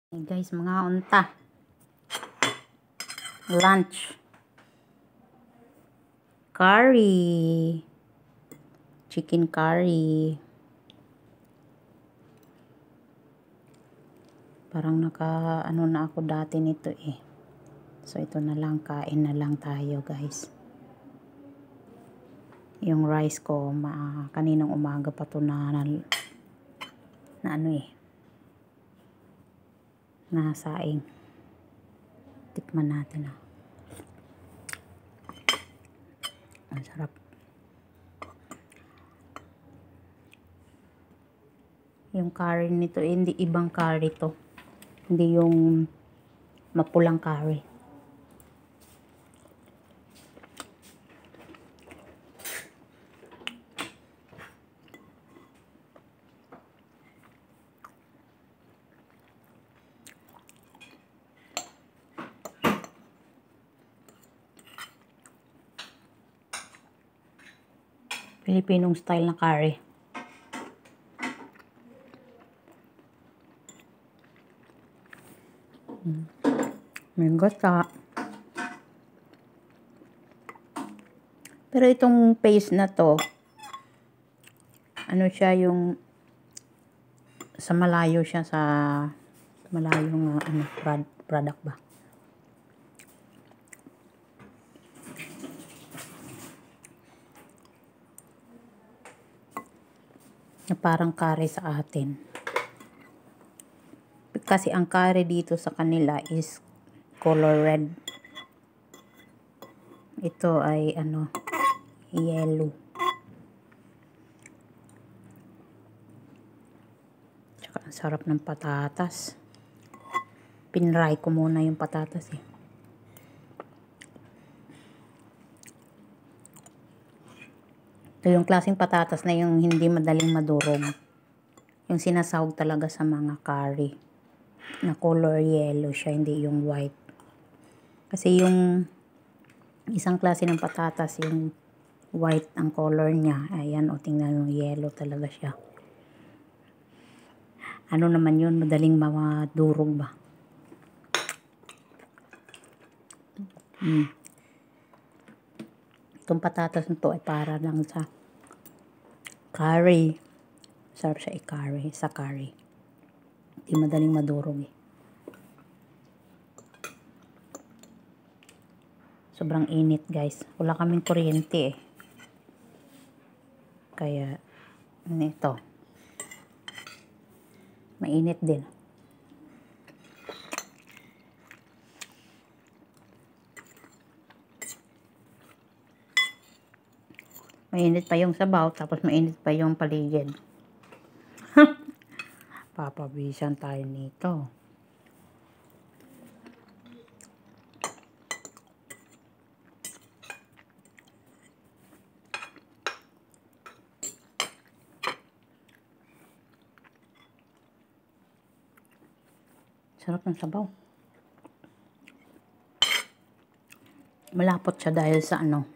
Hey guys, mga unta. Lunch. Curry. Chicken curry. Parang ano na ako dati nito eh. So ito na lang, kain na lang tayo guys. Yung rice ko, kaninang umaga pa to na ano eh. Nasaing. Tikman natin ah. Ang sarap. Yung curry nito, hindi ibang curry to. Hindi yung mapulang curry. Pilipinong style na curry. May gata. Pero itong paste na to, ano siya yung sa malayo siya sa malayong product ba. Na parang curry sa atin. Kasi ang curry dito sa kanila is color red. Ito ay ano, yellow. Tsaka ang sarap ng patatas. Pinray ko muna yung patatas eh. Ito yung klaseng patatas na yung hindi madaling madurog. Yung sinasahog talaga sa mga curry. Na color yellow siya, hindi yung white. Kasi yung isang klase ng patatas, yung white ang color niya. Ayan, o tingnan yung yellow talaga siya. Ano naman yun, madaling madurog ba? Itong patatas nito ay para lang sa curry. Sarap siya i-curry, sa curry. Hindi madaling madurog eh. Sobrang init guys. Wala kaming kuryente eh. Kaya, ito. Mainit din. Mainit pa yung sabaw, tapos mainit pa yung paligid. Papabisan tayo nito. Sarap ng sabaw. Malapot siya dahil sa ano,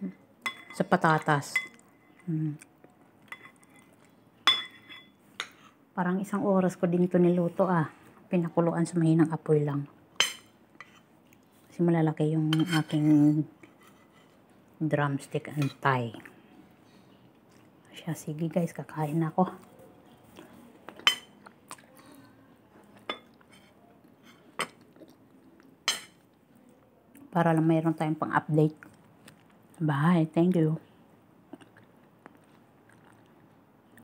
sa patatas. Parang 1 oras ko din ito niluto ah. Pinakuluan sa mahinang apoy lang. Kasi malalaki yung aking drumstick and thigh. Siya, sige guys, kakain na ako. Para lang mayroon tayong pang-update. Bye, thank you.